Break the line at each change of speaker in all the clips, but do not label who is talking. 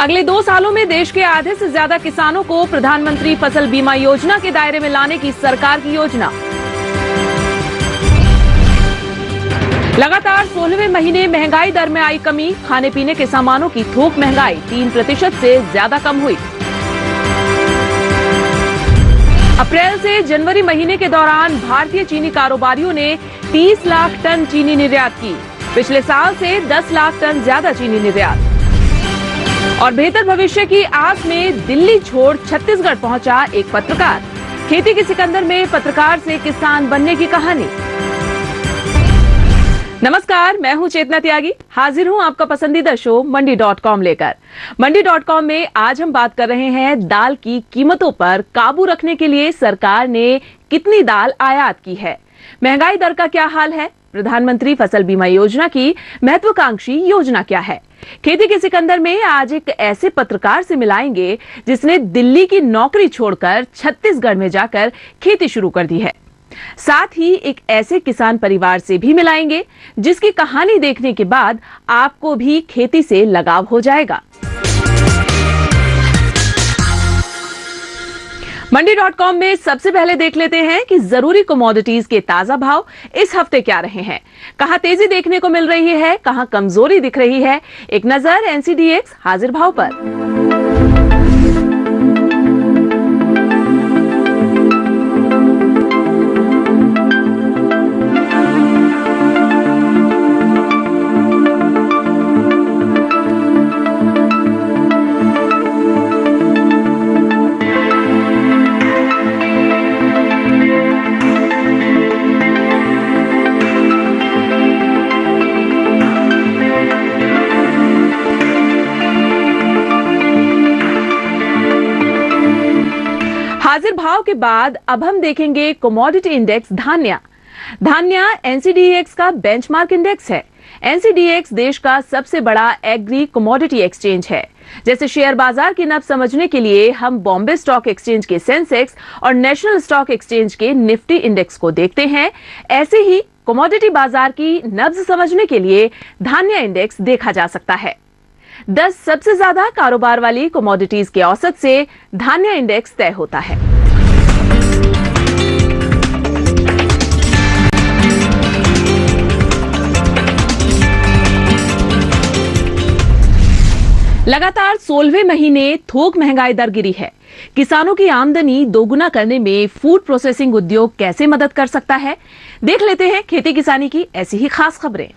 अगले 2 सालों में देश के आधे से ज्यादा किसानों को प्रधानमंत्री फसल बीमा योजना के दायरे में लाने की सरकार की योजना। लगातार 16वें महीने महंगाई दर में आई कमी, खाने पीने के सामानों की थोक महंगाई 3% से ज्यादा कम हुई। अप्रैल से जनवरी महीने के दौरान भारतीय चीनी कारोबारियों ने 30 लाख टन चीनी निर्यात की, पिछले साल से 10 लाख टन ज्यादा चीनी निर्यात। और बेहतर भविष्य की आस में दिल्ली छोड़ छत्तीसगढ़ पहुंचा एक पत्रकार, खेती के सिकंदर में पत्रकार से किसान बनने की कहानी। नमस्कार, मैं हूं चेतना त्यागी, हाजिर हूं आपका पसंदीदा शो मंडी.com लेकर। मंडी.com में आज हम बात कर रहे हैं दाल की कीमतों पर काबू रखने के लिए सरकार ने कितनी दाल आयात की है, महंगाई दर का क्या हाल है, प्रधानमंत्री फसल बीमा योजना की महत्वाकांक्षी योजना क्या है। खेती के सिकंदर में आज एक ऐसे पत्रकार से मिलाएंगे जिसने दिल्ली की नौकरी छोड़कर छत्तीसगढ़ में जाकर खेती शुरू कर दी है। साथ ही एक ऐसे किसान परिवार से भी मिलाएंगे जिसकी कहानी देखने के बाद आपको भी खेती से लगाव हो जाएगा। मंडी.com में सबसे पहले देख लेते हैं कि जरूरी कमोडिटीज के ताजा भाव इस हफ्ते क्या रहे हैं, कहां तेजी देखने को मिल रही है, कहां कमजोरी दिख रही है। एक नजर NCDX हाजिर भाव पर। हाजिर भाव के बाद अब हम देखेंगे कमोडिटी इंडेक्स धान्या। धान्या NCDX का बेंचमार्क इंडेक्स है। NCDX देश का सबसे बड़ा एग्री कमोडिटी एक्सचेंज है। जैसे शेयर बाजार की नब्ज समझने के लिए हम बॉम्बे स्टॉक एक्सचेंज के सेंसेक्स और नेशनल स्टॉक एक्सचेंज के निफ्टी इंडेक्स को देखते हैं, ऐसे ही कमोडिटी बाजार की नब्ज समझने के लिए धान्या इंडेक्स देखा जा सकता है। 10 सबसे ज्यादा कारोबार वाली कमोडिटीज के औसत से धान्या इंडेक्स तय होता है। लगातार 16वें महीने थोक महंगाई दर गिरी है। किसानों की आमदनी दोगुना करने में फूड प्रोसेसिंग उद्योग कैसे मदद कर सकता है, देख लेते हैं खेती किसानी की ऐसी ही खास खबरें।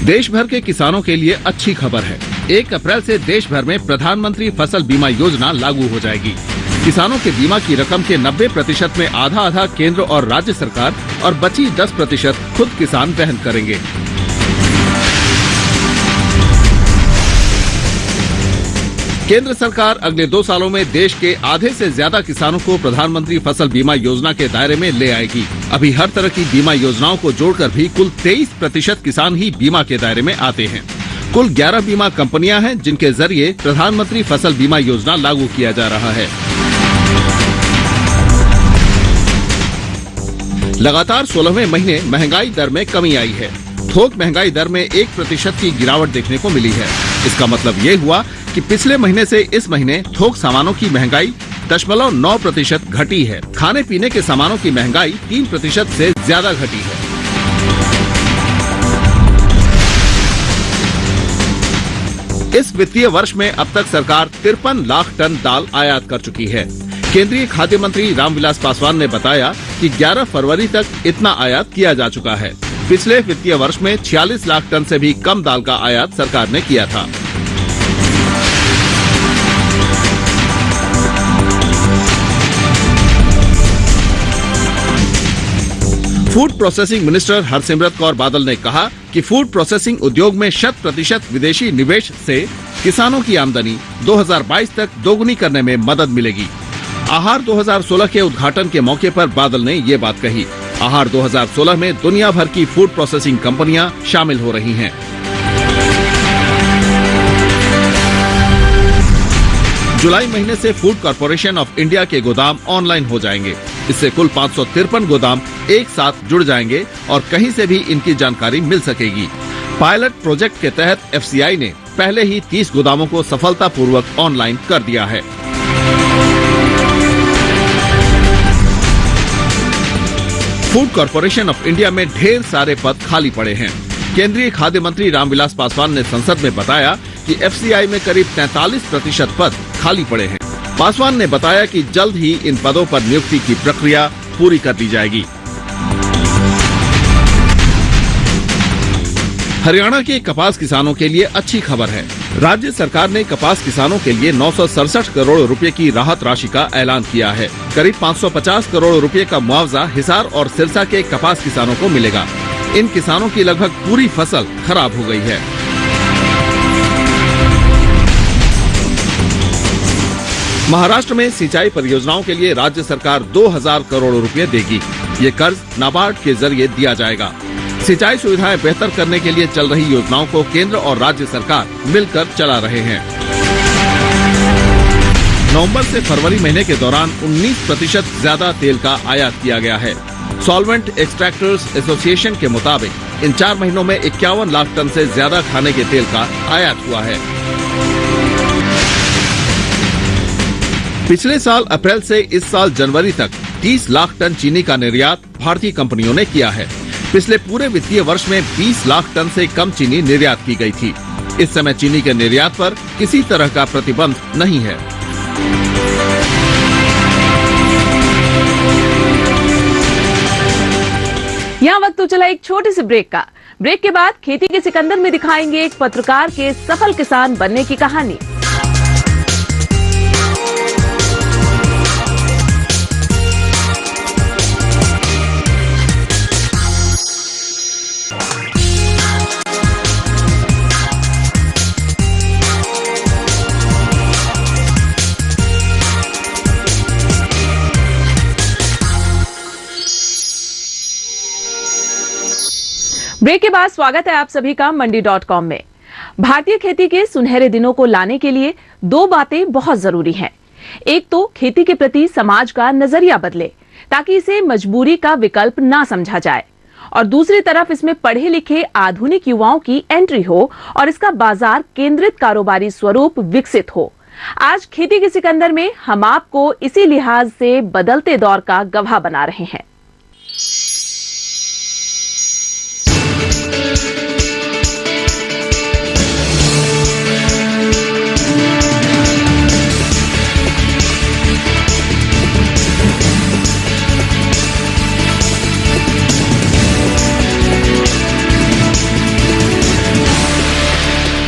देश भर के किसानों के लिए अच्छी खबर है। 1 अप्रैल से देश भर में प्रधानमंत्री फसल बीमा योजना लागू हो जाएगी। किसानों के बीमा की रकम के 90% में आधा केंद्र और राज्य सरकार और बची 10% खुद किसान वहन करेंगे। केंद्र सरकार अगले 2 सालों में देश के आधे से ज्यादा किसानों को प्रधानमंत्री फसल बीमा योजना के दायरे में ले आएगी। अभी हर तरह की बीमा योजनाओं को जोड़कर भी कुल 23% किसान ही बीमा के दायरे में आते हैं। कुल 11 बीमा कंपनियां हैं जिनके जरिए प्रधानमंत्री फसल बीमा योजना लागू किया जा रहा है। लगातार 16वें महीने महंगाई दर में कमी आई है। थोक महंगाई दर में 1% की गिरावट देखने को मिली है। इसका मतलब ये हुआ कि पिछले महीने से इस महीने थोक सामानों की महंगाई 0.9% घटी है। खाने पीने के सामानों की महंगाई 3% से ज्यादा घटी है। इस वित्तीय वर्ष में अब तक सरकार 53 लाख टन दाल आयात कर चुकी है। केंद्रीय खाद्य मंत्री रामविलास पासवान ने बताया कि 11 फरवरी तक इतना आयात किया जा चुका है। पिछले वित्तीय वर्ष में 46 लाख टन से भी कम दाल का आयात सरकार ने किया था। Food processing minister Harsimrat Kaur Badal ने कहा कि फूड प्रोसेसिंग उद्योग में 100% विदेशी निवेश से किसानों की आमदनी 2022 तक दोगुनी करने में मदद मिलेगी। आहार 2016 के उद्घाटन के मौके पर बादल ने ये बात कही। आहार 2016 में दुनिया भर की फूड प्रोसेसिंग कंपनियां शामिल हो रही हैं। जुलाई महीने से फूड कॉर्पोरेशन ऑफ इंडिया के गोदाम ऑनलाइन हो जाएंगे। इससे कुल 553 गोदाम एक साथ जुड़ जाएंगे और कहीं से भी इनकी जानकारी मिल सकेगी। पायलट प्रोजेक्ट के तहत एफसीआई ने पहले ही 30 गोदामों को सफलतापूर्वक ऑनलाइन कर दिया है। फूड कॉर्पोरेशन ऑफ इंडिया में ढेर सारे पद खाली पड़े हैं। केंद्रीय खाद्य मंत्री रामविलास पासवान ने संसद में बताया कि एफसीआई में करीब 43% पद खाली पड़े हैं। पासवान ने बताया कि जल्द ही इन पदों पर नियुक्ति की प्रक्रिया पूरी कर दी जाएगी। हरियाणा के कपास किसानों के लिए अच्छी खबर है। राज्य सरकार ने कपास किसानों के लिए 967 करोड़ रुपए की राहत राशि का ऐलान किया है। करीब 550 करोड़ रुपए का मुआवजा हिसार और सिरसा के कपास किसानों को मिलेगा। इन किसानों की लगभग पूरी फसल खराब हो गई है। महाराष्ट्र में सिंचाई परियोजनाओं के लिए राज्य सरकार 2000 करोड़ रुपए देगी। ये कर्ज नाबार्ड के जरिए दिया जाएगा। सिंचाई सुविधाएं बेहतर करने के लिए चल रही योजनाओं को केंद्र और राज्य सरकार मिलकर चला रहे हैं। नवंबर से फरवरी महीने के दौरान 19% ज्यादा तेल का आयात किया गया है। सॉल्वेंट एक्सट्रैक्टर्स एसोसिएशन के मुताबिक इन 4 महीनों में 51 लाख टन से ज्यादा खाने के तेल का आयात हुआ है। पिछले साल अप्रैल से इस साल जनवरी तक 30 लाख टन चीनी का निर्यात भारतीय कंपनियों ने किया है। पिछले पूरे वित्तीय वर्ष में 20 लाख टन से कम चीनी निर्यात की गई थी। इस समय चीनी के निर्यात पर किसी तरह का प्रतिबंध नहीं है।
यहाँ वक्त तो चला एक छोटे से ब्रेक का। ब्रेक के बाद खेती के सिकंदर में दिखाएंगे एक पत्रकार के सफल किसान बनने की कहानी। ब्रेक के बाद स्वागत है आप सभी का मंडी.com में। भारतीय खेती के सुनहरे दिनों को लाने के लिए 2 बातें बहुत जरूरी हैं। एक तो खेती के प्रति समाज का नजरिया बदले ताकि इसे मजबूरी का विकल्प ना समझा जाए, और दूसरी तरफ इसमें पढ़े लिखे आधुनिक युवाओं की एंट्री हो और इसका बाजार केंद्रित कारोबारी स्वरूप विकसित हो। आज खेती के सिकंदर में हम आपको इसी लिहाज से बदलते दौर का गवाह बना रहे हैं।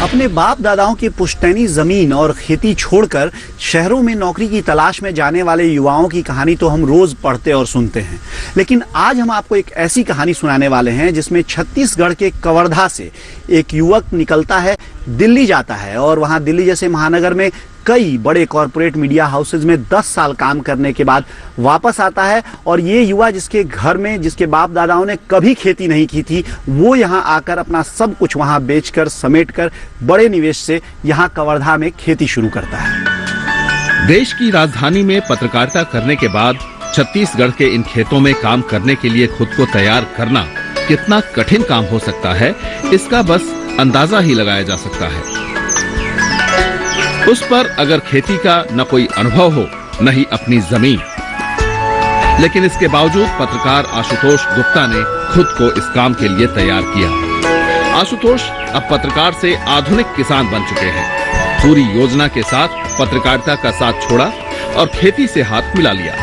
अपने बाप दादाओं की पुश्तैनी जमीन और खेती छोड़कर शहरों में नौकरी की तलाश में जाने वाले युवाओं की कहानी तो हम रोज पढ़ते और सुनते हैं, लेकिन आज हम आपको एक ऐसी कहानी सुनाने वाले हैं जिसमें छत्तीसगढ़ के कवर्धा से एक युवक निकलता है, दिल्ली जाता है और वहां दिल्ली जैसे महानगर में कई बड़े कॉरपोरेट मीडिया हाउसेज में 10 साल काम करने के बाद वापस आता है। और ये युवा जिसके घर में जिसके बाप दादाओं ने कभी खेती नहीं की थी, वो यहाँ आकर अपना सब कुछ वहाँ बेचकर समेटकर बड़े निवेश से यहाँ कवर्धा में खेती शुरू करता है।
देश की राजधानी में पत्रकारिता करने के बाद छत्तीसगढ़ के इन खेतों में काम करने के लिए खुद को तैयार करना कितना कठिन काम हो सकता है, इसका बस अंदाजा ही लगाया जा सकता है। उस पर अगर खेती का न कोई अनुभव हो न ही अपनी जमीन, लेकिन इसके बावजूद पत्रकार आशुतोष गुप्ता ने खुद को इस काम के लिए तैयार किया। आशुतोष अब पत्रकार से आधुनिक किसान बन चुके हैं। पूरी योजना के साथ पत्रकारिता का साथ छोड़ा और खेती से हाथ मिला लिया।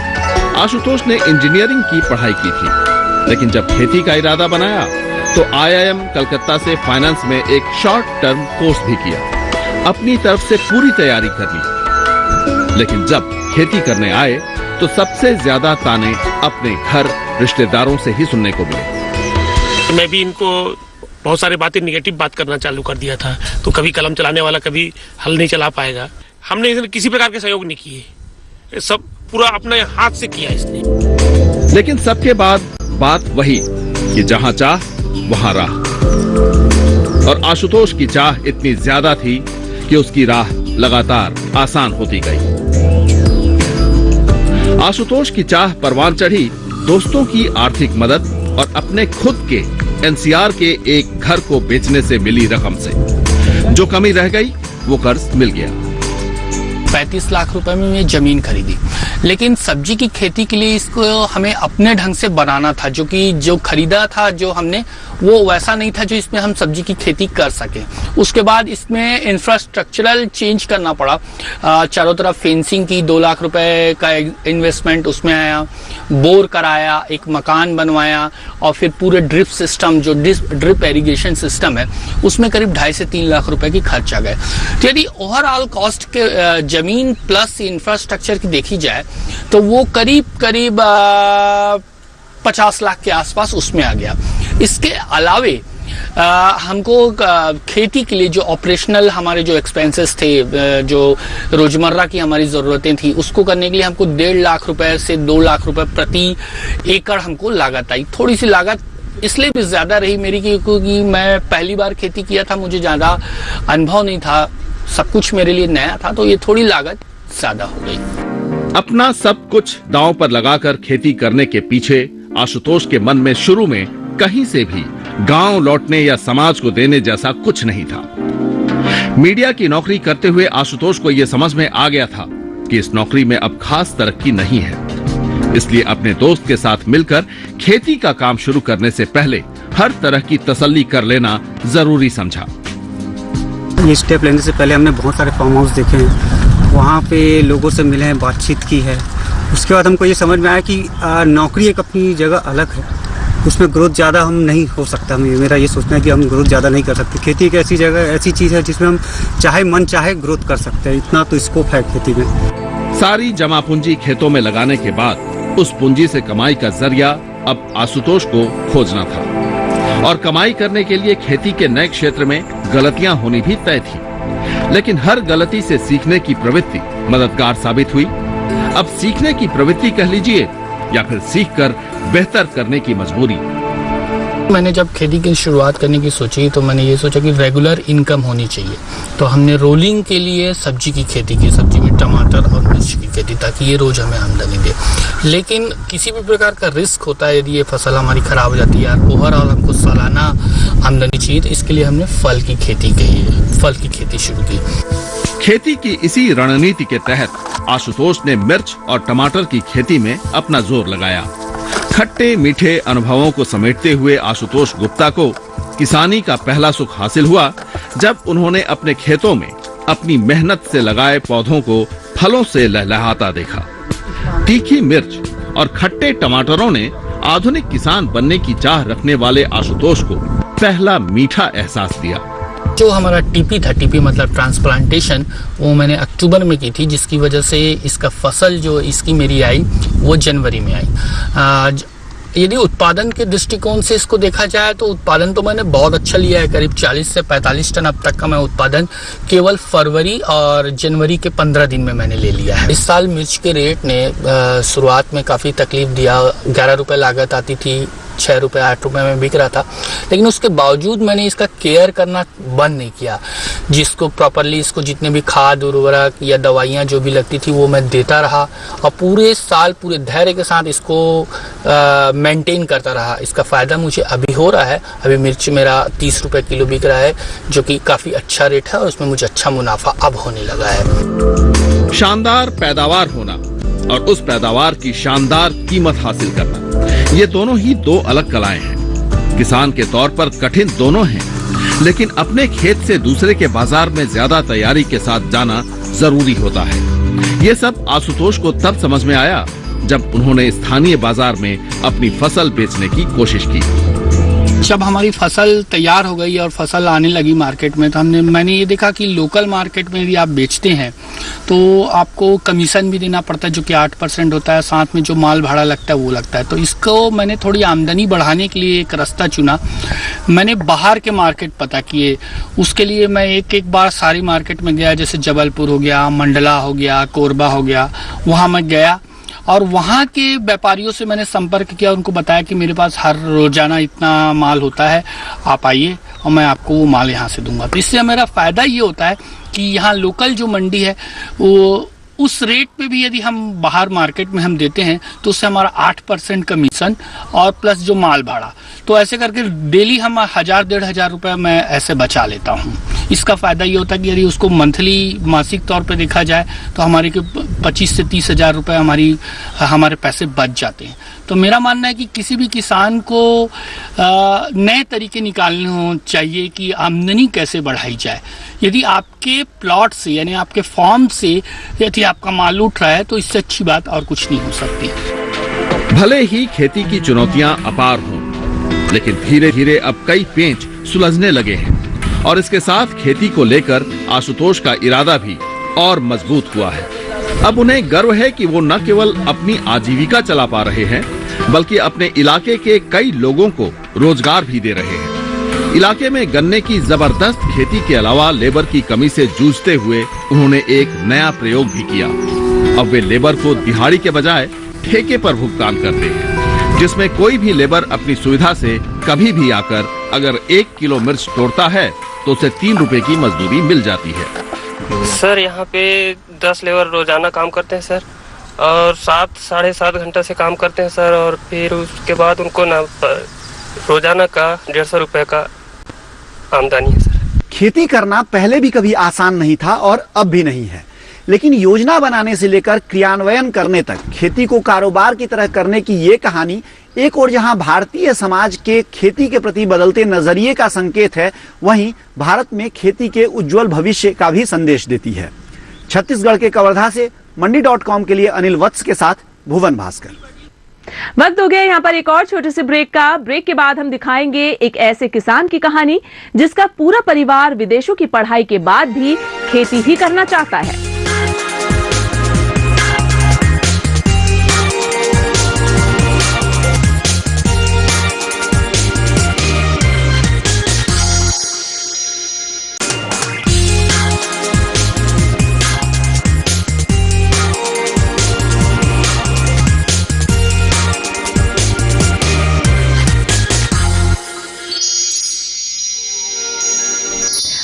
आशुतोष ने इंजीनियरिंग की पढ़ाई की थी, लेकिन जब खेती का इरादा बनाया तो IIM कलकत्ता से फाइनेंस में एक शॉर्ट टर्म कोर्स भी किया। अपनी तरफ से पूरी तैयारी कर ली, लेकिन जब खेती करने आए तो सबसे ज्यादा ताने अपने घर रिश्तेदारों से ही सुनने को मिले।
मैं भी इनको बहुत सारी बातें निगेटिव बात करना चालू कर दिया था, तो कभी कलम चलाने वाला कभी हल नहीं चला पाएगा। हमने इसने किसी प्रकार के सहयोग नहीं किए, सब पूरा अपने हाथ से किया इसने।
लेकिन सबके बाद बात वही कि जहां चाह वहां राह, और आशुतोष की चाह इतनी ज्यादा थी कि उसकी राह लगातार आसान होती गई। आशुतोष की चाह परवान चढ़ी दोस्तों की आर्थिक मदद और अपने खुद के एनसीआर के एक घर को बेचने से मिली रकम से। जो कमी रह गई वो कर्ज मिल गया।
35 लाख रुपए में ये जमीन खरीदी, लेकिन सब्जी की खेती के लिए इसको हमें अपने ढंग से बनाना था, जो खरीदा था जो हमने वो वैसा नहीं था जो इसमें हम सब्जी की खेती कर सके। उसके बाद इसमें इंफ्रास्ट्रक्चरल चेंज करना पड़ा। चारों तरफ फेंसिंग की, 2 लाख रुपए का इन्वेस्टमेंट उसमें आया, बोर कराया, एक मकान बनवाया और फिर पूरे ड्रिप सिस्टम जो ड्रिप इरिगेशन सिस्टम है उसमें करीब 2.5 से 3 लाख रुपए की खर्चा गए। तो यदि ओवरऑल कॉस्ट के जमीन प्लस इंफ्रास्ट्रक्चर की देखी जाए तो वो करीब 50 लाख के आसपास उसमें आ गया। इसके अलावे हमको खेती के लिए जो ऑपरेशनल हमारे जो एक्सपेंसेस थे, जो रोजमर्रा की हमारी ज़रूरतें थी, उसको करने के लिए हमको 1.5 लाख रुपए से 2 लाख रुपए प्रति एकड़ हमको लागत आई। थोड़ी सी लागत इसलिए भी ज़्यादा रही मेरी क्योंकि मैं पहली बार खेती किया था, मुझे ज़्यादा अनुभव नहीं था, सब कुछ मेरे लिए नया था, तो ये थोड़ी लागत ज़्यादा हो गई।
अपना सब कुछ दांव पर लगाकर खेती करने के पीछे आशुतोष के मन में शुरू में कहीं से भी गांव लौटने या समाज को देने जैसा कुछ नहीं था। मीडिया की नौकरी करते हुए आशुतोष को यह समझ में आ गया था कि इस नौकरी में अब खास तरक्की नहीं है, इसलिए अपने दोस्त के साथ मिलकर खेती का काम शुरू करने से पहले हर तरह की तसल्ली कर लेना जरूरी समझा।
ये स्टेप लेने से पहले हमने बहुत सारे फार्म हाउस देखे हैं, वहाँ पे लोगों से मिले हैं, बातचीत की है। उसके बाद हमको ये समझ में आया कि नौकरी एक अपनी जगह अलग है, उसमें ग्रोथ ज़्यादा हम नहीं हो सकता। मेरा ये सोचना है कि हम ग्रोथ ज़्यादा नहीं कर सकते। खेती एक ऐसी जगह, ऐसी चीज़ है जिसमें हम चाहे मन चाहे ग्रोथ कर सकते हैं, इतना तो स्कोप है खेती में।
सारी जमा पूंजी खेतों में लगाने के बाद उस पूंजी से कमाई का जरिया अब आशुतोष को खोजना था, और कमाई करने के लिए खेती के नए क्षेत्र में गलतियां होनी भी तय थी। लेकिन हर गलती से सीखने की प्रवृत्ति मददगार साबित हुई। अब सीखने की प्रवृत्ति कह लीजिए या फिर सीखकर बेहतर करने की मजबूरी।
मैंने जब खेती की शुरुआत करने की सोची तो मैंने ये सोचा कि रेगुलर इनकम होनी चाहिए, तो हमने रोलिंग के लिए सब्जी की खेती की, सब्जी में टमाटर और मिर्च की खेती, ताकि ये रोज हमें आमदनी दे। लेकिन किसी भी प्रकार का रिस्क होता है, यदि ये फसल हमारी खराब हो जाती है, यार ओवरऑल हमको सालाना आमदनी चाहिए, तो इसके लिए हमने फल की खेती शुरू की।
खेती की इसी रणनीति के तहत आशुतोष ने मिर्च और टमाटर की खेती में अपना जोर लगाया। खट्टे मीठे अनुभवों को समेटते हुए आशुतोष गुप्ता को किसानी का पहला सुख हासिल हुआ जब उन्होंने अपने खेतों में अपनी मेहनत से लगाए पौधों को फलों से लहलहाता देखा। तीखी मिर्च और खट्टे टमाटरों ने आधुनिक किसान बनने की चाह रखने वाले आशुतोष को पहला मीठा एहसास दिया।
जो हमारा टीपी था, टीपी मतलब ट्रांसप्लांटेशन, वो मैंने अक्टूबर में की थी, जिसकी वजह से इसका फसल जो इसकी मेरी आई वो जनवरी में आई। यदि उत्पादन के दृष्टिकोण से इसको देखा जाए तो उत्पादन तो मैंने बहुत अच्छा लिया है, करीब 40 से 45 टन अब तक का मैं उत्पादन केवल फरवरी और जनवरी के 15 दिन में मैंने ले लिया है। इस साल मिर्च के रेट ने शुरुआत में काफ़ी तकलीफ दिया। 11 रुपये लागत आती थी, 6 रुपये 8 रुपये में बिक रहा था, लेकिन उसके बावजूद मैंने इसका केयर करना बंद नहीं किया। जिसको प्रॉपरली इसको जितने भी खाद उर्वरक या दवाइयाँ जो भी लगती थी वो मैं देता रहा, और पूरे साल पूरे धैर्य के साथ इसको मेंटेन करता रहा। इसका फ़ायदा मुझे अभी हो रहा है। अभी मिर्च मेरा 30 रुपये किलो बिक रहा है, जो कि काफ़ी अच्छा रेट है, और उसमें मुझे अच्छा मुनाफा अब होने लगा है।
शानदार पैदावार होना और उस पैदावार की शानदार कीमत हासिल करना, ये दोनों ही दो अलग कलाएं हैं। किसान के तौर पर कठिन दोनों हैं, लेकिन अपने खेत से दूसरे के बाजार में ज्यादा तैयारी के साथ जाना जरूरी होता है। ये सब आशुतोष को तब समझ में आया जब उन्होंने स्थानीय बाजार में अपनी फसल बेचने की कोशिश की।
जब हमारी फसल तैयार हो गई और फसल आने लगी मार्केट में, तो मैंने ये देखा कि लोकल मार्केट में भी आप बेचते हैं तो आपको कमीशन भी देना पड़ता है, जो कि 8% होता है, साथ में जो माल भाड़ा लगता है वो लगता है। तो इसको मैंने थोड़ी आमदनी बढ़ाने के लिए एक रास्ता चुना। मैंने बाहर के मार्केट पता किए। उसके लिए मैं एक बार सारी मार्केट में गया, जैसे जबलपुर हो गया, मंडला हो गया, कोरबा हो गया, वहाँ मैं गया और वहाँ के व्यापारियों से मैंने संपर्क किया। उनको बताया कि मेरे पास हर रोजाना इतना माल होता है, आप आइए और मैं आपको वो माल यहाँ से दूंगा। तो इससे मेरा फ़ायदा ये होता है कि यहाँ लोकल जो मंडी है वो उस रेट पे भी यदि हम बाहर मार्केट में हम देते हैं तो उससे हमारा 8% कमीशन और प्लस जो माल भाड़ा, तो ऐसे करके डेली हम 1000-1500 रुपये मैं ऐसे बचा लेता हूँ। इसका फ़ायदा ये होता है कि यदि उसको मंथली मासिक तौर पे देखा जाए तो हमारे के 25 से 30 हज़ार रुपये हमारे पैसे बच जाते हैं। तो मेरा मानना है कि किसी भी किसान को नए तरीके निकालने चाहिए कि आमदनी कैसे बढ़ाई जाए। यदि आपके प्लॉट से यानी आपके फार्म से यदि आपका माल उठ रहा है तो इससे अच्छी बात और कुछ नहीं हो सकती।
भले ही खेती की चुनौतियां अपार हों, लेकिन धीरे धीरे अब कई पेंच सुलझने लगे हैं और इसके साथ खेती को लेकर आशुतोष का इरादा भी और मजबूत हुआ है। अब उन्हें गर्व है कि वो न केवल अपनी आजीविका चला पा रहे हैं, बल्कि अपने इलाके के कई लोगों को रोजगार भी दे रहे हैं। इलाके में गन्ने की जबरदस्त खेती के अलावा लेबर की कमी से जूझते हुए उन्होंने एक नया प्रयोग भी किया। अब वे लेबर को दिहाड़ी के बजाय ठेके पर भुगतान करते हैं, जिसमें कोई भी लेबर अपनी सुविधा से कभी भी आकर अगर 1 किलो मिर्च तोड़ता है तो उसे 3 रुपए की मजदूरी मिल जाती है।
सर यहाँ पे 10 लेबर रोजाना काम करते हैं सर, और 7-7.5 घंटा से काम करते हैं सर, और फिर उसके बाद उनको ना रोजाना का 150 रुपए का आमदनी है सर।
खेती करना पहले भी कभी आसान नहीं था और अब भी नहीं है, लेकिन योजना बनाने से लेकर क्रियान्वयन करने तक खेती को कारोबार की तरह करने की ये कहानी एक और जहां भारतीय समाज के खेती के प्रति बदलते नजरिए का संकेत है, वहीं भारत में खेती के उज्जवल भविष्य का भी संदेश देती है। छत्तीसगढ़ के कवर्धा से मंडी.com के लिए अनिल वत्स के साथ भुवन भास्कर।
वक्त हो गया यहाँ पर एक और छोटे से ब्रेक का। ब्रेक के बाद हम दिखाएंगे एक ऐसे किसान की कहानी जिसका पूरा परिवार विदेशों की पढ़ाई के बाद भी खेती ही करना चाहता है।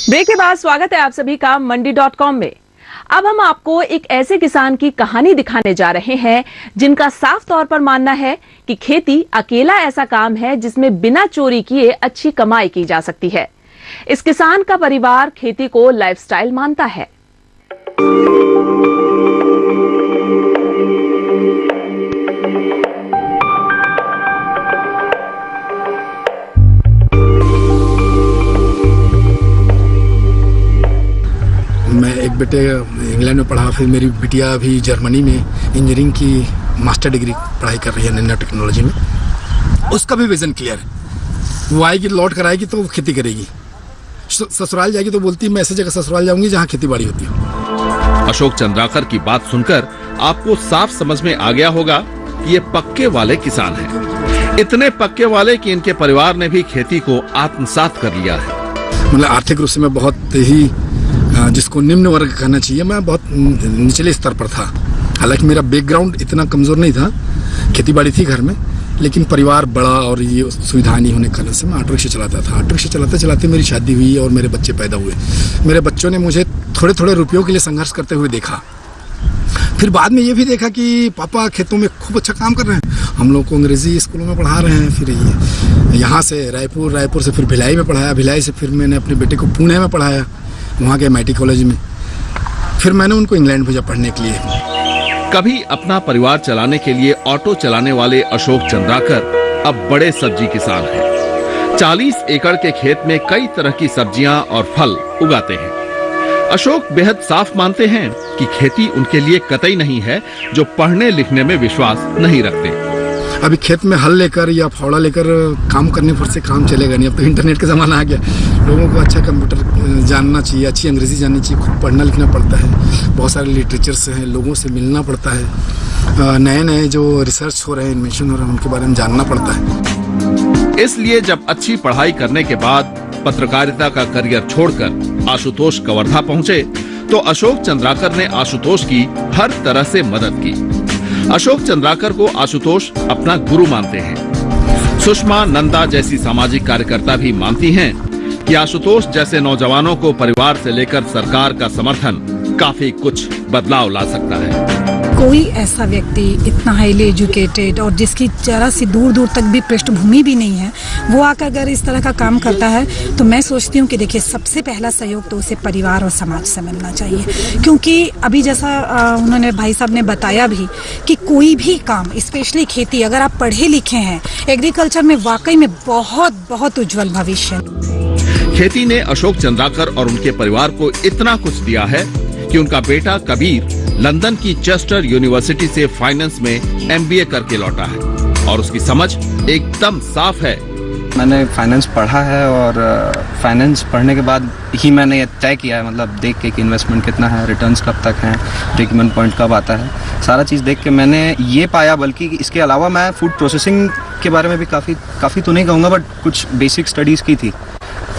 ब्रेक के बाद स्वागत है आप सभी का मंडी.com में। अब हम आपको एक ऐसे किसान की कहानी दिखाने जा रहे हैं जिनका साफ तौर पर मानना है कि खेती अकेला ऐसा काम है जिसमें बिना चोरी किए अच्छी कमाई की जा सकती है। इस किसान का परिवार खेती को लाइफस्टाइल मानता है।
मैं एक बेटे इंग्लैंड में पढ़ा, फिर मेरी बिटिया भी जर्मनी में इंजीनियरिंग की मास्टर डिग्री पढ़ाई कर रही है नैनो टेक्नोलॉजी में। उसका भी विजन क्लियर है। वो आएगी लौट कर आएगी तो वो खेती करेगी, ससुराल जाएगी तो बोलती है मैं ऐसी जगह ससुराल जाऊंगी जहाँ खेती बाड़ी होती है।
अशोक चंद्राकर की बात सुनकर आपको साफ समझ में आ गया होगा कि ये पक्के वाले किसान हैं। इतने पक्के वाले कि इनके परिवार ने भी खेती को आत्मसात कर लिया है।
मतलब आर्थिक रूप से मैं बहुत ही जिसको निम्न वर्ग कहना चाहिए, मैं बहुत निचले स्तर पर था। हालांकि मेरा बैकग्राउंड इतना कमजोर नहीं था, खेती बाड़ी थी घर में, लेकिन परिवार बड़ा और ये सुविधा नहीं होने के कारण से मैं ऑटो रिक्शा चलाता था। ऑटो रिक्शा चलाते चलाते मेरी शादी हुई और मेरे बच्चे पैदा हुए। मेरे बच्चों ने मुझे थोड़े थोड़े रुपयों के लिए संघर्ष करते हुए देखा। फिर बाद में ये भी देखा कि पापा खेतों में खूब अच्छा काम कर रहे हैं, हम लोग को अंग्रेजी स्कूलों में पढ़ा रहे हैं। फिर ये यहाँ से रायपुर से फिर भिलाई में पढ़ाया, भिलाई से फिर मैंने अपने बेटे को पुणे में पढ़ाया, वहाँ के MIT कॉलेज में। फिर मैंने उनको इंग्लैंड भेजा पढ़ने के लिए।
कभी अपना परिवार चलाने के लिए ऑटो चलाने वाले अशोक चंद्राकर अब बड़े सब्जी किसान हैं। 40 एकड़ के खेत में कई तरह की सब्जियां और फल उगाते हैं। अशोक बेहद साफ मानते हैं कि खेती उनके लिए कतई नहीं है जो पढ़ने लिखने में विश्वास नहीं रखते।
अभी खेत में हल लेकर या फावड़ा लेकर काम करने पर से काम चलेगा नहीं। अब तो इंटरनेट का ज़माना आ गया, लोगों को अच्छा कंप्यूटर जानना चाहिए, अच्छी अंग्रेजी जाननी चाहिए, खूब पढ़ना लिखना पड़ता है, बहुत सारे लिटरेचर्स हैं, लोगों से मिलना पड़ता है, नए नए जो रिसर्च हो रहे हैं, इन्वेंशन हो रहे हैं, उनके बारे में जानना पड़ता है।
इसलिए जब अच्छी पढ़ाई करने के बाद पत्रकारिता का करियर छोड़कर आशुतोष कवर्धा पहुंचे तो अशोक चंद्राकर ने आशुतोष की हर तरह से मदद की। अशोक चंद्राकर को आशुतोष अपना गुरु मानते हैं। सुषमा नंदा जैसी सामाजिक कार्यकर्ता भी मानती हैं कि आशुतोष जैसे नौजवानों को परिवार से लेकर सरकार का समर्थन काफी कुछ बदलाव ला सकता है।
कोई ऐसा व्यक्ति इतना हाईली एजुकेटेड और जिसकी जरा सी दूर दूर तक भी पृष्ठभूमि भी नहीं है, वो आकर अगर इस तरह का काम करता है तो मैं सोचती हूँ कि देखिए, सबसे पहला सहयोग तो उसे परिवार और समाज से मिलना चाहिए। क्योंकि अभी जैसा उन्होंने भाई साहब ने बताया भी कि कोई भी काम, स्पेशली खेती, अगर आप पढ़े लिखे हैं, एग्रीकल्चर में वाकई में बहुत बहुत उज्जवल भविष्य है।
खेती ने अशोक चंद्राकर और उनके परिवार को इतना कुछ दिया है कि उनका बेटा कबीर लंदन की चेस्टर यूनिवर्सिटी से फाइनेंस में MBA करके लौटा है और उसकी समझ एकदम साफ है।
मैंने फाइनेंस पढ़ा है और फाइनेंस पढ़ने के बाद ही मैंने ये तय किया है, मतलब देख के कि इन्वेस्टमेंट कितना है, रिटर्न्स कब तक हैं, ब्रेक इवन पॉइंट कब आता है, सारा चीज़ देख के मैंने ये पाया। बल्कि इसके अलावा मैं फूड प्रोसेसिंग के बारे में भी काफ़ी तो नहीं कहूँगा, बट कुछ बेसिक स्टडीज़ की थी।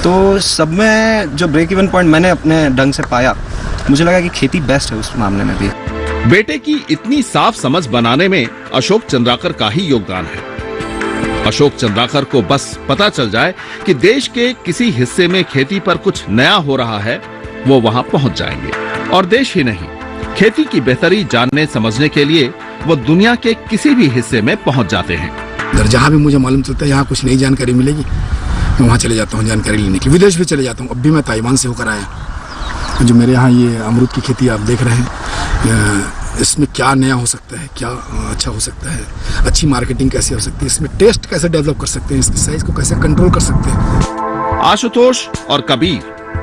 तो सब में जो ब्रेक इवन पॉइंट मैंने अपने ढंग से पाया, मुझे लगा कि खेती बेस्ट है उस मामले में भी।
बेटे की इतनी साफ समझ बनाने में अशोक चंद्राकर का ही योगदान है। अशोक चंद्राकर को बस पता चल जाए कि देश के किसी हिस्से में खेती पर कुछ नया हो रहा है, वो वहां पहुंच जाएंगे। और देश ही नहीं, खेती की बेहतरी जानने समझने के लिए वो दुनिया के किसी भी हिस्से में पहुंच जाते हैं।
जहाँ भी मुझे मालूम चलता है यहाँ कुछ नई जानकारी मिलेगी, मैं वहाँ चले जाता हूँ जानकारी लेने के लिए। विदेश भी चले जाता हूँ। अब भी मैं ताइवान से होकर आया। जो मेरे यहाँ ये अमरूद की खेती आप देख रहे हैं, इसमें क्या नया हो सकता है, क्या अच्छा हो सकता है, अच्छी मार्केटिंग कैसे हो सकती है, इसमें टेस्ट कैसे डेवलप कर सकते हैं, इसकी साइज को कैसे कंट्रोल कर सकते हैं।
आशुतोष और कबीर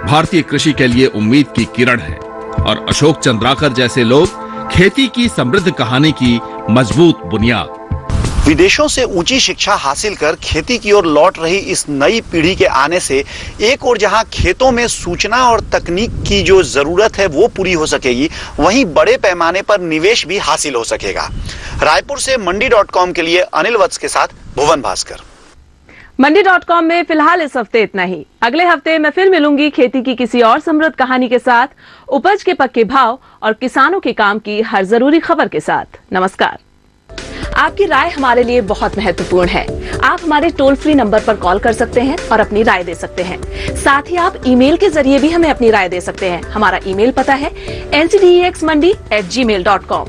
भारतीय कृषि के लिए उम्मीद की किरण है और अशोक चंद्राकर जैसे लोग खेती की समृद्ध कहानी की मजबूत बुनियाद।
विदेशों से ऊंची शिक्षा हासिल कर खेती की ओर लौट रही इस नई पीढ़ी के आने से एक और जहां खेतों में सूचना और तकनीक की जो जरूरत है वो पूरी हो सकेगी, वहीं बड़े पैमाने पर निवेश भी हासिल हो सकेगा। रायपुर से मंडी.com के लिए अनिल वत्स के साथ भुवन भास्कर।
मंडी.com में फिलहाल इस हफ्ते इतना ही। अगले हफ्ते मैं फिर मिलूंगी खेती की किसी और समृद्ध कहानी के साथ, उपज के पक्के भाव और किसानों के काम की हर जरूरी खबर के साथ। नमस्कार। आपकी राय हमारे लिए बहुत महत्वपूर्ण है। आप हमारे टोल फ्री नंबर पर कॉल कर सकते हैं और अपनी राय दे सकते हैं। साथ ही आप ईमेल के जरिए भी हमें अपनी राय दे सकते हैं। हमारा ईमेल पता है ltdexmandi@gmail.com।